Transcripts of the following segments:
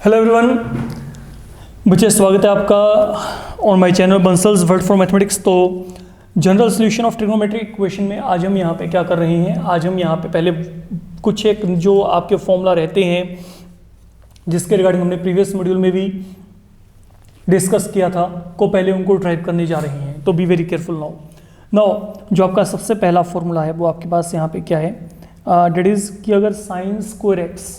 Hello everyone, बच्चे स्वागत है आपका on my channel Bansal's world for mathematics. तो general solution of trigonometric equation में आज हम यहाँ पे क्या कर रहे हैं, आज हम यहाँ पे पहले कुछ एक जो आपके फॉर्मूला रहते हैं जिसके रिगार्डिंग हमने प्रीवियस मॉड्यूल में भी डिस्कस किया था को पहले उनको ड्राइव करने जा रहे हैं। तो बी वेरी केयरफुल नाउ जो आपका सबसे पहला फॉर्मूला है वो आपके पास यहाँ पे क्या है, डेट इज कि अगर sine square x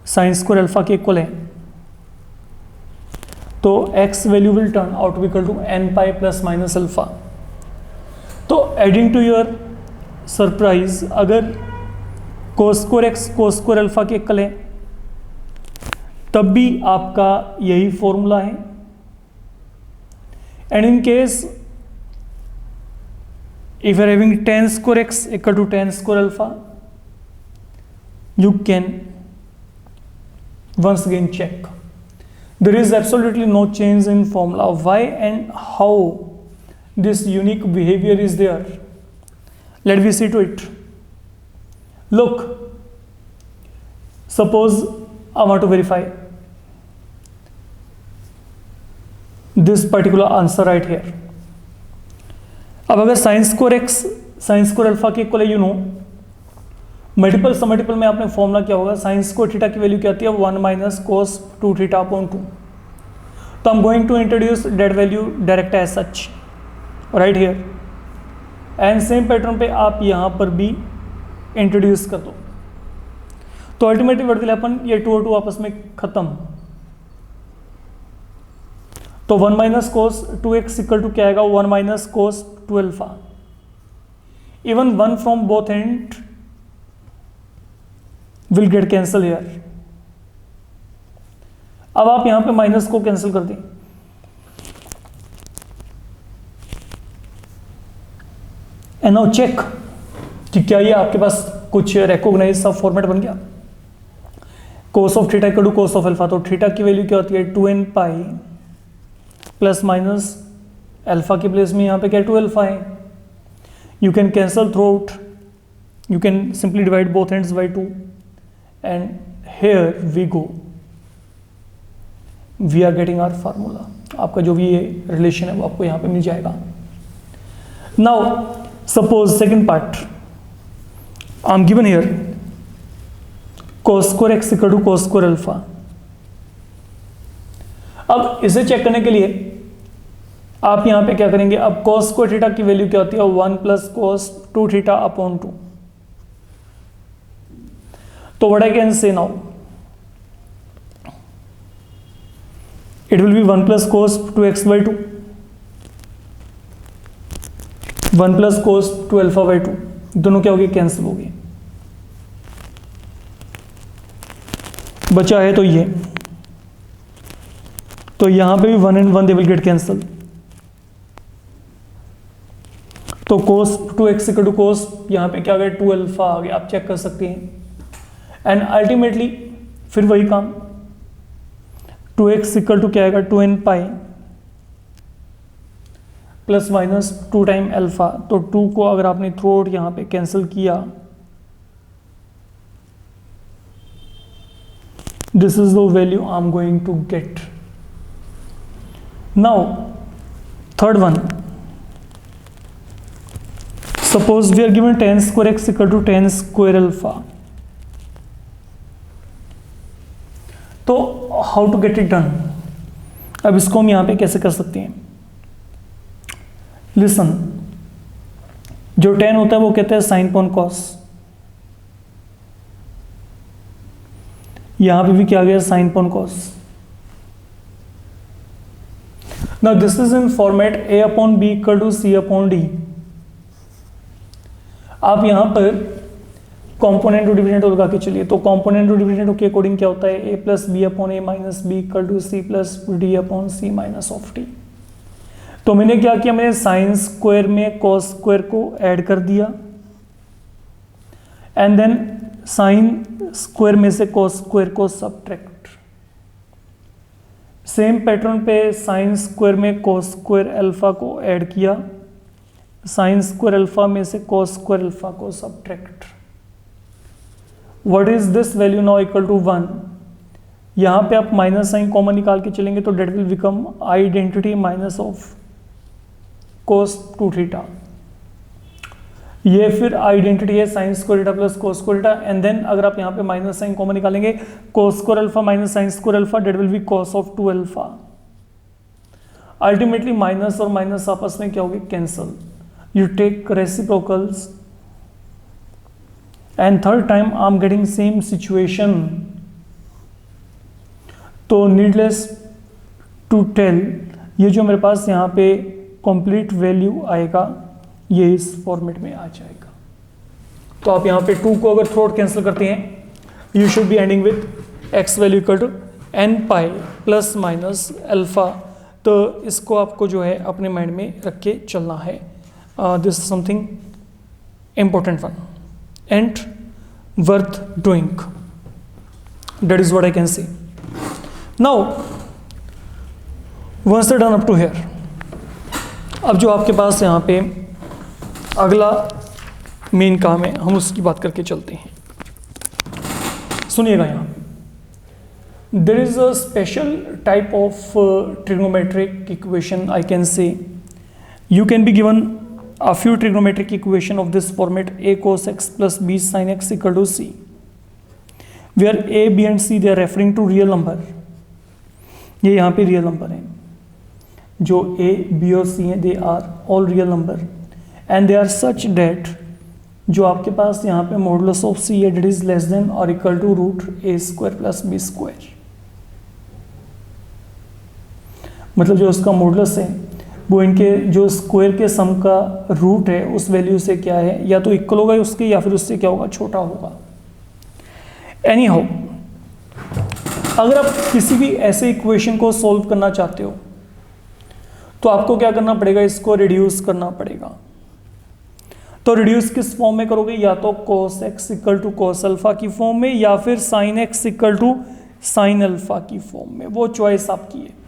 sine square alpha के इक्वल है तो x value will turn out to equal to n pi plus minus alpha. तो एडिंग टू योर सरप्राइज अगर cos square x cos square alpha के equal है तब भी आपका यही फॉर्मूला है। And in case if you are having tan square x equal to tan square alpha you can once again check. There is absolutely no change in formula. Why and how this unique behavior is there? Let me see to it. Look, suppose I want to verify this particular answer right here. अब अगर sine square x sine square alpha के equal है, you no multiple सब multiple में आपने formula क्या होगा, sign square theta की वैल्यू क्या आती है 1 माइनस कोस 2 थीटा अपॉन 2। तो I am going to introduce that value direct as such right here and same pattern पे आप यहां पर भी इंट्रोड्यूस कर दो। तो अल्टीमेटली व्हाट विल हैपन, ये 2 और 2 आपस में खत्म। तो 1 minus cos 2x equal to क्या आएगा 1 minus cos 2 alpha. Even 1 from both and will get cancel here. अब आप यहां पे माइनस को कैंसिल कर दें एंड नाउ चेक कि क्या ये आपके पास कुछ रिकॉग्नाइज सा फॉर्मेट बन गया। Cos of theta equal to cos of alpha, तो थीटा की वैल्यू क्या होती है 2n pi plus minus alpha की प्लेस में यहां पे क्या 2 अल्फा है। You can cancel throughout, you can simply divide both ends by 2 and here we go, we are getting our formula। आपका जो भी ये रिलेशन है वो आपको यहाँ पे मिल जाएगा। now suppose second part I'm given here cos square x equal to cos square alpha। अब इसे चेक करने के लिए आप यहाँ पे क्या करेंगे, अब cos square थीटा की वैल्यू क्या होती है 1 plus cos 2 theta upon 2। So what I can say now, it will be 1 plus cos 2x by 2, 1 plus cos 2 alpha by 2, दोनों क्या होगी कैंसिल होगी। बचा है तो ये, तो यहां पे भी 1 and 1 they will get cancel। तो cos 2x equal to cos यहां पे क्या आ गया 2 अल्फा आ गया, आप चेक कर सकते हैं। एंड अल्टीमेटली फिर वही काम 2x इक्वल टू क्या आएगा 2n pi plus minus 2 time alpha. तो 2 को अगर आपने थ्रू आउट यहां पे कैंसिल किया, this is the value I am going to get. Now third one, suppose we are given tan square x equal to tan square alpha. तो how to get it done, अब इसको हम यहां पे कैसे कर सकते हैं। लिसन, जो tan होता है वो कहते हैं साइन अपॉन कॉस, यहां पे भी क्या गया sine upon cos. Now this is in format a upon b equal to c upon d. आप यहां पर कॉम्पोनेंट और डिविडेंड लगा के चलिए। तो कॉम्पोनेंट और डिविडेंड के अकॉर्डिंग क्या होता है a plus b upon a minus b equal to c plus d upon c minus of t. तो मैंने क्या किया, मैंने साइन स्क्वायर में कॉस स्क्वायर को ऐड कर दिया एंड देन साइन स्क्वायर में से कॉस स्क्वायर को सबट्रैक्ट। सेम पैटर्न पे साइन स्क्वायर में कॉस स्क्वायर अल्फा को ऐड किया, साइन स्क्वायर अल्फा में से कॉस स्क्वायर अल्फा को subtract. What is this value now equal to 1? यहाँ पे आप माइनस साइन कॉमन निकाल के चलेंगे तो that will become identity minus of cos 2 theta. ये फिर आइडेंटिटी है sine square theta plus cos square theta, and then अगर आप यहाँ पे माइनस साइन कॉमन निकालेंगे, cos square alpha minus sine square alpha, that will be cos of 2 alpha. Ultimately minus और minus आपस में क्या होगी, cancel. You take reciprocals and third time I am getting same situation. तो needless to tell, ये जो मेरे पास यहाँ पे कंप्लीट वैल्यू आएगा ये इस फॉर्मेट में आ जाएगा। तो आप यहाँ पे 2 को अगर थ्रोट कैंसिल करते हैं, you should be ending with x value equal to n pi plus minus alpha. तो इसको आपको जो है अपने माइंड में रख के चलना है। This is something important one and worth doing, that is what I can say. Now once done up to here, अब जो आपके पास यहाँ पे अगला मेन काम है, हम उसकी बात करके चलते हैं। सुनिएगा, यहाँ there is a special type of trigonometric equation I can say. You can be given a few trigonometric equation of this format: a cos x plus b sin x equal to c, where a, b and c they are referring to real number। ये यहाँ पे real number हैं, जो a, b और c हैं, they are all real number and they are such that जो आपके पास यहाँ पे मॉडुलस ऑफ c है that is less than or equal to root a square plus b square. मतलब जो उसका मॉडुलस है वो इनके जो स्क्वायर के सम का रूट है उस वैल्यू से क्या है, या तो इक्वल होगा उसके या फिर उससे क्या होगा, छोटा होगा। एनी हाउ, अगर आप किसी भी ऐसे इक्वेशन को सॉल्व करना चाहते हो तो आपको क्या करना पड़ेगा, इसको रिड्यूस करना पड़ेगा। तो रिड्यूस किस फॉर्म में करोगे, या तो cos x equal to cos alpha की फॉर्म में, या फिर sin x equal to sin alpha की फॉर्म में, वो चॉइस आपकी है।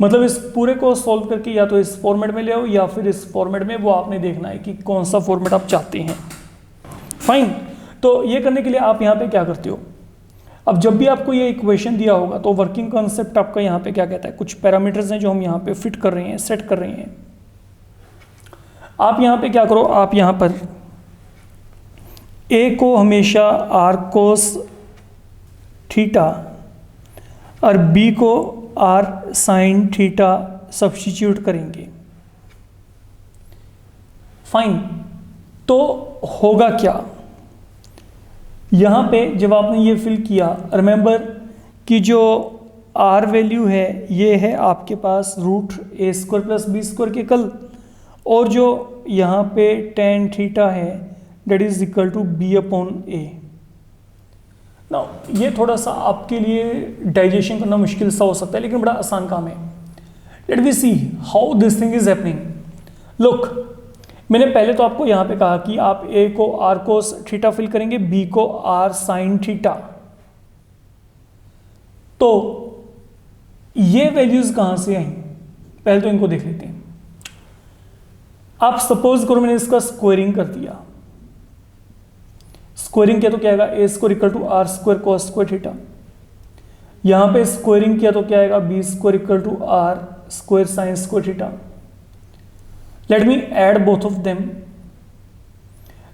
मतलब इस पूरे को सॉल्व करके या तो इस फॉर्मेट में ले आओ या फिर इस फॉर्मेट में, वो आपने देखना है कि कौन सा फॉर्मेट आप चाहते हैं। फाइन। तो ये करने के लिए आप यहाँ पे क्या करते हो, अब जब भी आपको ये इक्वेशन दिया होगा तो वर्किंग कॉन्सेप्ट आपका यहाँ पे क्या कहता है, कुछ पैरामीटर्स हैं जो हम यहाँ पे फिट कर रहे हैं, सेट कर रहे हैं। आप यहाँ पे क्या करो, आप यहाँ पर a को हमेशा r cos थीटा और b को r sin थीटा सब्स्टिट्यूट करेंगे। फाइन। तो होगा क्या, यहाँ पे जब आपने ये फिल किया, रिमेंबर कि जो r वैल्यू है ये है आपके पास root a square plus b square के कल, और जो यहाँ पे tan थीटा है that is equal to b upon a। Now ये थोड़ा सा आपके लिए डाइजेशन करना मुश्किल सा हो सकता है, लेकिन बड़ा आसान काम है। Let we see how this thing is happening. Look, मैंने पहले तो आपको यहाँ पे कहा कि आप a को r cos थीटा फिल करेंगे, b को r sin थीटा। तो ये वैल्यूज कहाँ से आई, पहले तो इनको देख लेते हैं। आप सपोज करो मैंने इसका स्क्वायरिंग कर दिया, स्क्वायरिंग किया तो क्या आएगा, a square equal to r square cos square theta. यहाँ पे स्क्वायरिंग किया तो क्या आएगा, b square equal to r square sine square theta. Let me add both of them.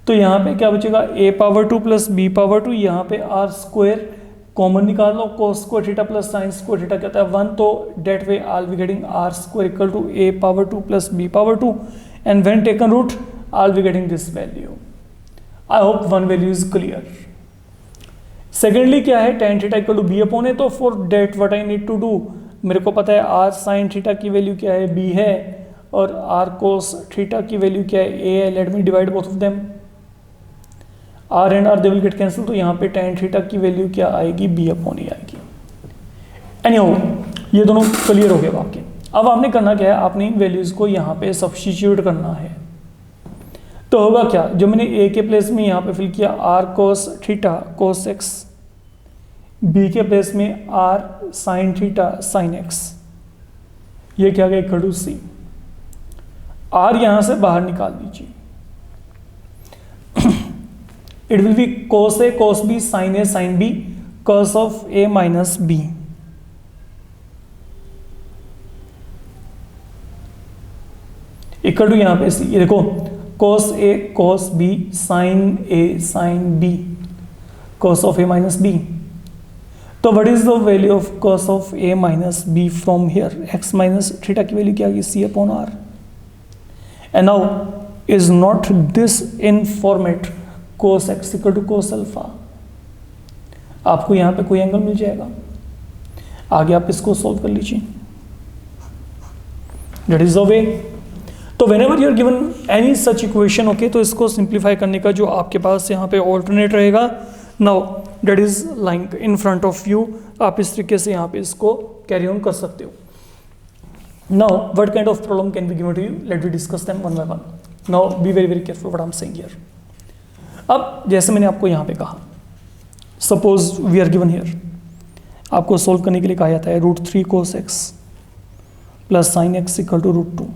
तो यहाँ पे क्या बचेगा, a power 2 plus b power 2, यहाँ पे r स्क्वायर कॉमन निकाल लो, cos square theta plus sine square theta कहता है 1, तो that way I will be getting r square equal to a power 2 plus b power 2, and when taken root I will be getting this value. I hope one value is clear. Secondly क्या है, tan theta equal to b upon a, तो for that what I need to do, मेरे को पता है r sine theta की value क्या है, b है, और r cos थीटा की वैल्यू क्या है, a है। Let me divide both of them, r and r they will get cancel, तो यहाँ पे tan थीटा की वैल्यू क्या आएगी, b अपॉन a आएगी। एनीहाउ ये दोनों क्लियर हो गए वाक्य। अब आपने करना क्या है, आपने इन वैल्यूज को यहाँ पे सब्स्टिट्यूट करना है। तो होगा क्या, जो मैंने a के प्लेस में यहाँ पे फिल किया r cos theta cos x, b के प्लेस में r sin theta sin x, ये क्या गया इक्वल टू c। r यहाँ से बाहर निकाल दीजिए, it will be cos a cos b sin a sin b, cos of a minus b, equal to यहां पे ये देखो cos a cos b sin a sin b cos of a minus b। तो what is the value of cos of a minus b from here, x minus theta की value क्या आ गई c upon r। And now is not this in format cos x equal to cos alpha. आपको यहां पे कोई angle मिल जाएगा, आगे आप इसको सॉल्व कर लीजिए, दैट इज द वे। तो whenever you are given any such equation, okay, तो इसको सिंप्लीफाई करने का जो आपके पास यहाँ पे ऑल्टरनेट रहेगा, now that is like in front of you, आप इस तरीके से यहाँ पे इसको कैरी ऑन कर सकते हो। Now what kind of problem can be given to you, let we discuss them one by one. Now be very very careful what I am saying here. अब जैसे मैंने आपको यहाँ पे कहा, suppose we are given here, आपको solve करने के लिए कहा जाता है √3 cos x plus sin x equal to √2।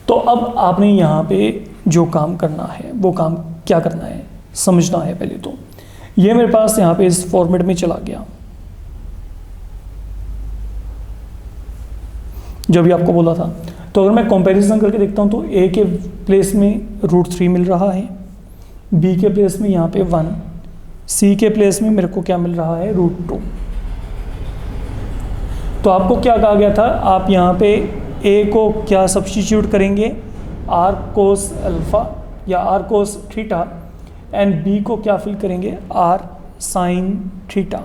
तो अब आपने यहाँ पे जो काम करना है वो काम क्या करना है, समझना है। पहले तो ये मेरे पास यहाँ पे इस फॉर्मेट में चला गया, जो भी आपको बोला था। तो अगर मैं कंपैरिजन करके देखता हूँ तो a के प्लेस में √3 मिल रहा है, b के प्लेस में यहाँ पे 1, c के प्लेस में मेरे को क्या मिल रहा है √2। तो आपको क्या कहा गया था, आप यहाँ पे a को क्या सब्स्टिट्यूट करेंगे, r cos अल्फा या r cos theta, and b को क्या फिल करेंगे, r sin थीटा।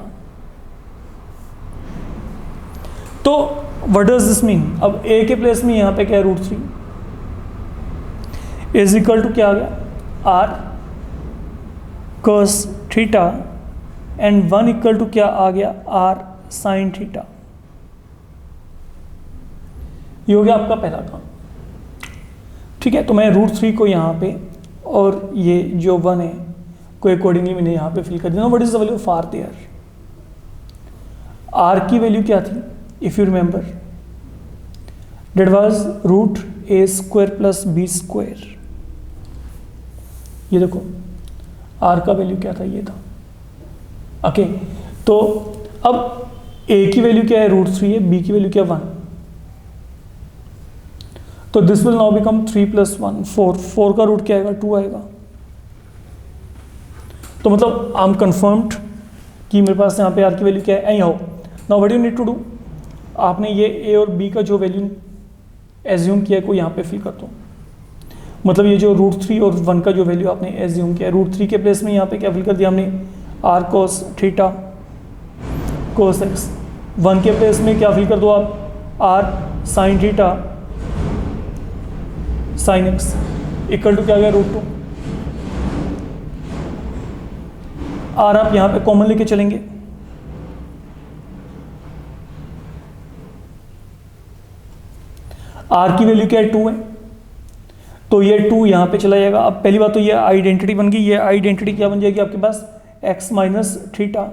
तो व्हाट डज दिस मीन, अब a के प्लेस में यहाँ पे क्या है √3 इज इक्वल टू क्या आ गया r cos theta, and 1 equal to क्या आ गया r sin थीटा। ये हो गया आपका पहला काम, ठीक है। तो मैं √3 को यहाँ पे और ये जो 1 है को अकॉर्डिंगली मैंने यहाँ पे फिल कर दिया। What is the value of r there, r की वैल्यू क्या थी, if you remember that was √a² plus b²। ये देखो r का वैल्यू क्या था, ये था, ओके। तो अब a की वैल्यू क्या है √3 है, b की वैल्यू क्या 1, तो दिस विल नाउ बिकम 3 + 1 4 का रूट क्या आएगा 2 आएगा। तो मतलब आई एम कंफर्म्ड कि मेरे पास यहाँ पे r की वैल्यू क्या है। Anyhow now what you need to do, आपने ये a और b का जो वैल्यू एज्यूम किया है को यहाँ पे फिल कर दो। मतलब ये जो √3 और 1 का जो वैल्यू आपने एज्यूम किया है, √3 के प्लेस में यहाँ पे क्या फिल कर दिया हमने, r cos theta cos x। 1 के प्लेस में क्या फिल कर दो आप, r sin theta sin x equal to क्या गया √2। r आप यहाँ पे कॉमन लेके चलेंगे, r की वैल्यू क्या है 2 है, तो ये 2 यहाँ पे चला जाएगा। अब पहली बात तो ये आइडेंटिटी बन गई, ये आइडेंटिटी क्या बन जाएगी आपके पास, x minus theta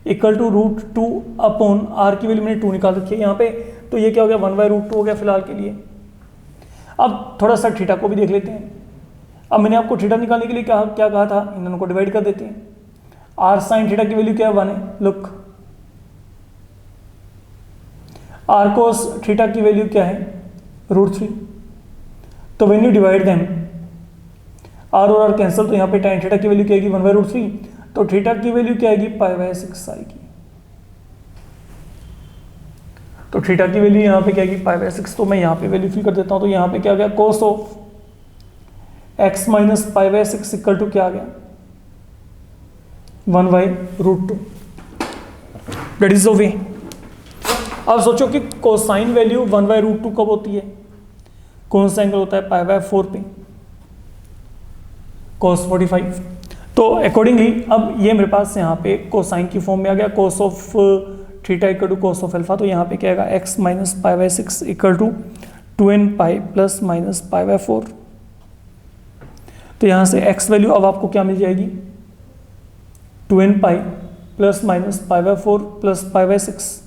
equal to √2 upon r की वैल्यू मैंने 2 निकाल रखी है यहाँ पे, तो ये क्या हो गया 1/√2 हो गया फिलहाल के लिए। अब थोड़ा सा थीटा को भी देख लेते हैं। अब मैंने आपको थीटा निकालने के लिए क्या कहा था, इन दोनों को डिवाइड कर देते हैं। r sin थीटा की वैल्यू क्या है 1 है, लुक r cos थीटा की वैल्यू क्या है √3। तो when you divide them r और r कैंसिल, तो यहाँ पे tan थीटा की वैल्यू क्या आएगी 1/√3, तो थीटा की वैल्यू क्या आएगी π/6 आएगी। तो थीटा की वैल्यू यहाँ पे क्या आएगी π/6, तो मैं यहाँ पे वैल्यू फिल कर देता हूँ। तो यहाँ पे क्या आ गया cos of x minus π/6 equal to क्या आ गया 1/√2। That is the way. अब सोचो कि कोसाइन वैल्यू 1/√2 कब होती है, कौन सा एंगल होता है π/4 पे, cos 45। तो अकॉर्डिंगली अब ये मेरे पास यहाँ पे कोसाइन की फॉर्म में आ गया, cos of theta equal to cos of alpha. तो यहाँ पे क्या आएगा x minus π/6 equal to 2n pi plus minus π/4। तो यहाँ से x वैल्यू अब आपको क्या मिल जाएगी 2n pi plus minus π/4 plus π/6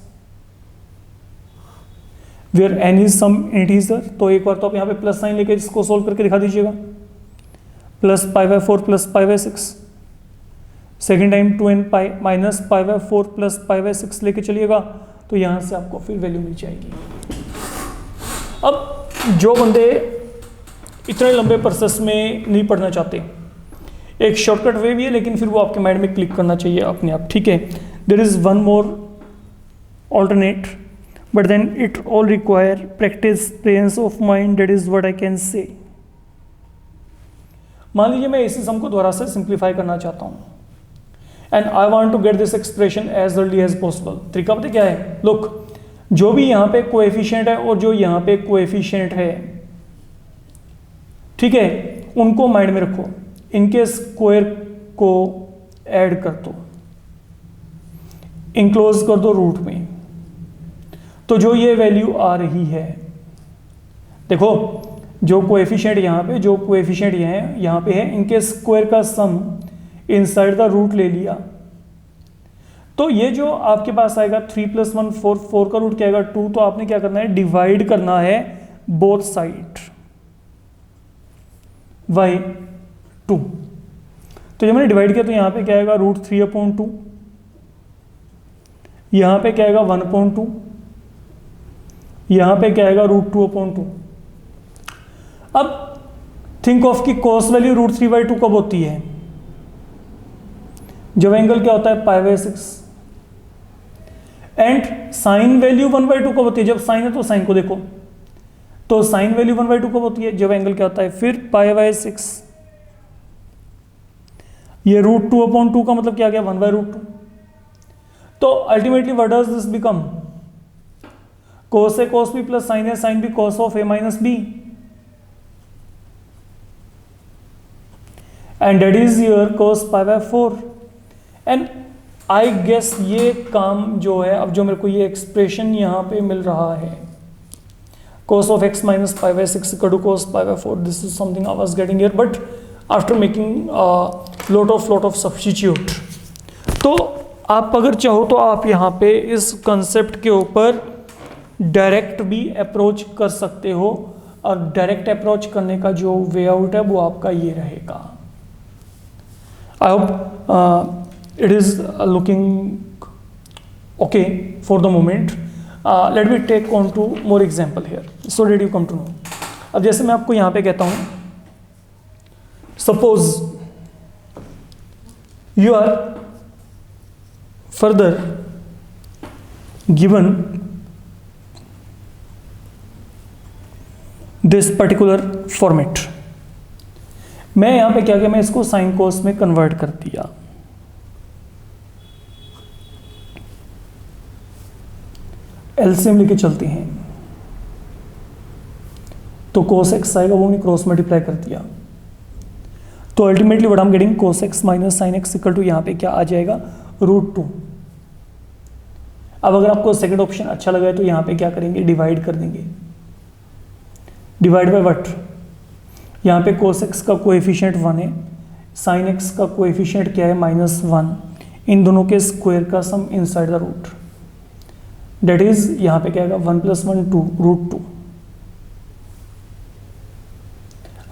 where n is some integer. तो एक बार तो आप यहाँ पे प्लस साइन लेके इसको सोल्व करके दिखा दीजिएगा, plus π/4 plus π/6 second time 2n pi minus pi by 4 plus pi by 6 लेके चलिएगा, तो यहाँ से आपको फिर वैल्यू मिल जाएगी। अब जो बंदे इतने लंबे प्रोसेस में नहीं पढ़ना चाहते, एक शॉर्टकट वे भी है, लेकिन फिर वो आपके माइंड में क्लिक करना चाहिए अपने आप, ठीक है। There is one more alternate, but then it all require practice, presence of mind, that is what I can say. मान लीजिए मैं इसी सम को दोबारा से सिंप्लीफाई करना चाहता हूँ, and I want to get this expression as early as possible. तरीका पता क्या है, लुक, जो भी यहाँ पे कोएफिशिएंट है और जो यहाँ पे कोएफिशिएंट है, ठीक है, उनको माइंड में रखो, इनके स्क्वायर को ऐड कर दो, इंक्लोज कर दो रूट में, तो जो ये वैल्यू आ रही है, देखो जो कोएफिशिएंट यहाँ पे, जो कोएफिशिएंट यहाँ पे है, इनके स्क्वायर का सम इनसाइड द रूट ले लिया, तो ये जो आपके पास आएगा 3 + 1 4, 4 का रूट क्या आएगा 2, तो आपने क्या करना है, डिवाइड करना है बोथ साइड बाय 2। तो जब मैंने डिवाइड किया तो यहाँ पे क्या आएगा √3/2, यहाँ पे क्या आएगा 1/2, यहाँ पे क्या आएगा √2/2। अब थिंक ऑफ की कॉस वैल्यू √3/2 कब होती है, जब एंगल क्या होता है π/6, एंड साइन वैल्यू 1/2 कब होती है, जब साइन है तो साइन को देखो, तो साइन वैल्यू 1/2 कब होती है, जब एंगल क्या होता है फिर π/6। ये √2/2 का मतलब क्या आ गया 1/2। तो ultimately what does this become, cos A cos B plus sine A sine B cos of A minus B, and that is your cos π/4। And I guess ये काम जो है, अब जो मेरे को ये एक्सप्रेशन यहाँ पे मिल रहा है, cos of x minus π/6 equal to cos π/4, this is something I was getting here, but after making lot of substitute। तो आप अगर चाहो तो आप यहाँ पे इस कंसेप्ट के ऊपर डायरेक्ट भी अप्रोच कर सकते हो, और डायरेक्ट अप्रोच करने का जो वे आउट है वो आपका ये रहेगा। I hope it is looking okay for the moment. Let me take on to more example here so that you come to know. अब जैसे मैं आपको यहाँ पे कहता हूँ, suppose you are further given this particular format, मैं यहाँ पे क्या किया, मैं इसको साइन कोस में कन्वर्ट कर दिया, एलसीएम लेके चलते हैं, तो cos x आएगा, वो हमने क्रॉस मल्टीप्लाई कर दिया, तो ultimately what I am getting cos x minus sine x equal to यहाँ पे क्या आ जाएगा √2। अब अगर आपको सेकंड ऑप्शन अच्छा लगा है तो यहाँ पे क्या करेंगे, डिवाइड कर देंगे, डिवाइड बाय व्हाट, यहाँ पे cos x का कोएफिशिएंट 1 है, साइन x का कोएफिशिएंट क्या है -1, इन दोनों के स्क्वायर का sum inside the root, that is यहाँ पे क्या आएगा 1 + 1 2 √2।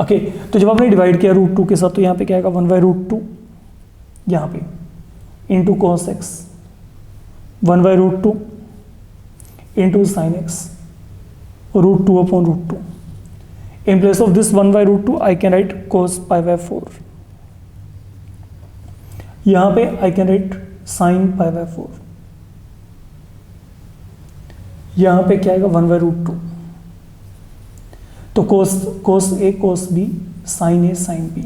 ओके, तो जब आपने डिवाइड किया √2 के साथ तो यहाँ पे क्या आएगा 1/√2, यहाँ पे into cos x 1/√2 into sine x √2/√2। In place of this 1/√2 I can write cos π/4, यहाँ पे I can write sin π/4, यहाँ पे क्या आएगा 1/√2, तो cos A cos B sin A sin B,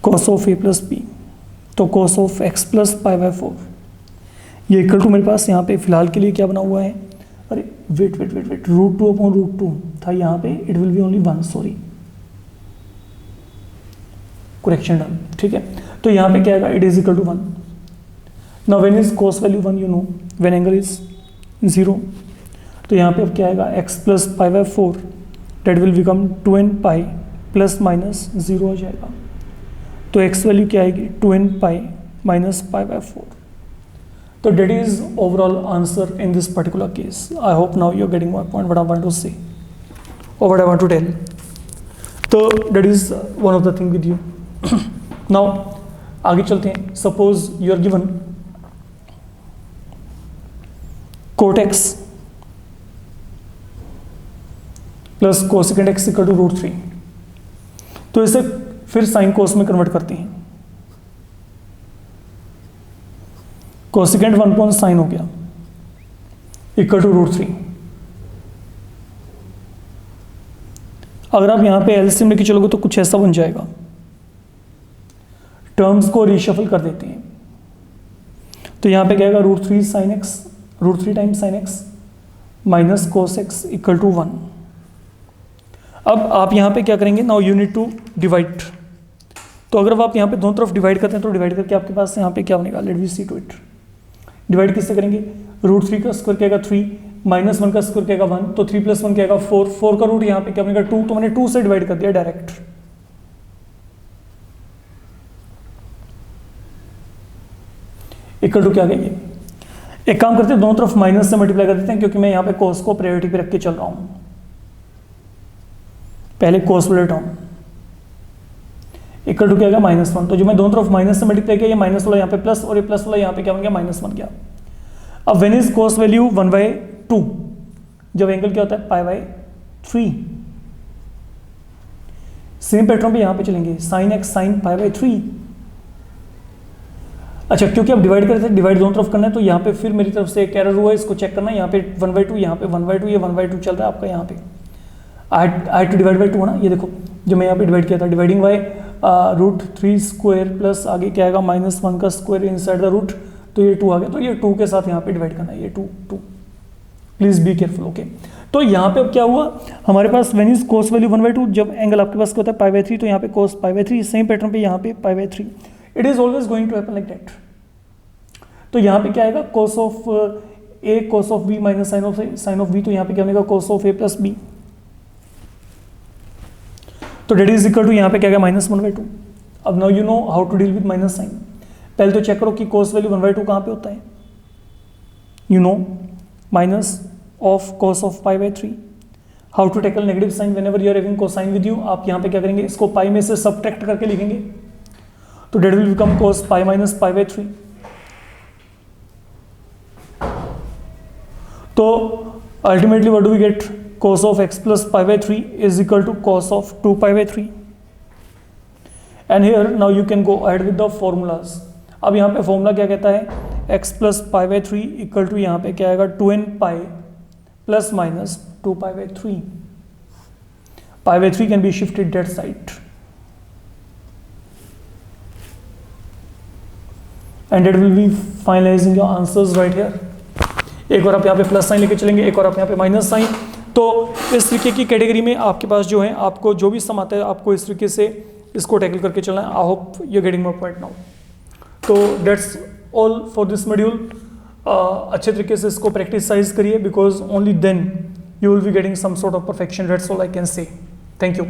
cos of A plus B, तो cos of x plus π/4, ये equal to मेरे पास यहाँ पे फिलहाल के लिए क्या बना हुआ है, अरे वेट √2/√2 था यहाँ पे, it will be only 1, sorry correction done, ठीक है। तो यहाँ पे क्या आएगा, it is equal to 1। Now when is cos value 1, you know when angle is 0, तो यहाँ पे अब क्या आएगा x plus π/4, that will become 2n π plus minus 0 हो जाएगा, तो x वैल्यू क्या आएगी 2n π माइनस π/4। तो that is overall answer in this particular case. I hope now you are getting my point, what I want to say और what I want to tell. तो that is one of the thing with you. Now आगे चलते हैं। Suppose you are given cot X plus cosecant X equal to √3, तो इसे फिर sine cos में convert करते हैं। कोसेकेंट 1 अपॉन साइन हो गया इक्वल टू √3। अगर आप यहां पे एलसीएम लेके चलोगे तो कुछ ऐसा बन जाएगा। टर्म्स को रीशफल कर देते हैं, तो यहां पे क्या आएगा √3 sine x, √3 times sine x minus cos x equal to 1। अब आप यहां पे क्या करेंगे, now you need to divide. तो अगर आप यहां पे दोनों तरफ डिवाइड करते हैं तो डिवाइड करके आपके पास यहां पे क्या बनेगा, let we see to it. Divide किससे करेंगे, √3 का स्क्वायर क्या आएगा 3, -1 का स्क्वायर क्या आएगा 1, तो 3 + 1 क्या आएगा 4, 4 का रूट यहाँ पे क्या बनेगा 2, तो मैंने 2 से डिवाइड कर दिया डायरेक्ट। इक्वल टू क्या गई, एक काम करते हैं दोनों तरफ माइनस से मल्टीप्लाई कर देते हैं, क्योंकि मैं यहाँ पे कोस को प्रायोरिटी पे रख के चल रहा हूँ। पहले कोस वाले टर्म इक्वल टू क्या आएगा -1, तो जो मैं दोनों तरफ माइनस से मल्टीप्लाई किया, ये माइनस वाला यहाँ पे प्लस और ये प्लस वाला यहाँ पे क्या बन गया -1 गया। अब व्हेन इज कोस वैल्यू 1/2, जब एंगल क्या होता है π/3। सेम पैटर्न पे यहां पे चलेंगे, sin x sin π/3। अच्छा, क्योंकि अब डिवाइड करते हैं, डिवाइड दोनों तरफ करना है, तो यहाँ पे फिर मेरी तरफ से एक एरर हुआ है, इसको चेक करना है। यहाँ पे 1/2, यहाँ पे 1/2, ये 1/2 चल रहा है आपका यहाँ पे। आई टू डिवाइड बाई 2 ना, ये देखो जो मैं यहाँ पे डिवाइड किया था, डिवाइडिंग बाय √3 स्क्वायर प्लस आगे क्या आएगा -1 का स्क्वायर इनसाइड द रूट, तो ये 2 आ गया, तो ये 2 के साथ यहाँ पे डिवाइड करना है, ये 2 प्लीज बी केयरफुल। ओके, तो यहाँ पे अब क्या हुआ हमारे पास, व्हेन इज कोस वैल्यू 1/2, जब एंगल आपके पास क्या होता है π/3, तो यहाँ पे कोस π/3, सेम पैटर्न पे यहाँ पे π/3। It is always going to happen like that. तो यहाँ पे क्या आएगा, cos of A cos of B minus sine of B, तो यहाँ पे क्या बनेगा cos of A plus B, तो डेट इज इक्वल टू यहाँ पे क्या गया -1/2। अब now you know how to deal with minus sign. पहले तो चेक करो कि कोस वैल्यू 1/2 कहाँ पे होता है, you know minus of cos of π/3। How to tackle negative sign whenever you are having cosine with you, आप यहाँ पे क्या करेंगे, इसको पाई में से सबट्रैक्ट करके लिखेंगे, तो डेट विल बिकम कोस π - π/3। तो ultimately what do we get, cos of x plus π/3 is equal to cos of 2π/3। and here now you can go ahead with the formulas। अब यहाँ पे फॉर्मूला क्या कहता है, x plus π/3 इक्वल टू यहाँ पे क्या आएगा 2n pi plus minus 2π/3। π/3 can be shifted that side and that will be finalizing your answers right here। एक और आप यहाँ पे प्लस साइन लेके चलेंगे, एक और आप यहाँ पे माइनस साइन। तो इस तरीके की कैटेगरी में आपके पास जो है, आपको जो भी सम आता है आपको इस तरीके से इसको टैकल करके चलना है। I hope you getting my point now. तो that's all for this module. अच्छे तरीके से इसको प्रैक्टिसाइज करिए, because only then you will be getting some sort of perfection. That's all I can say. Thank you.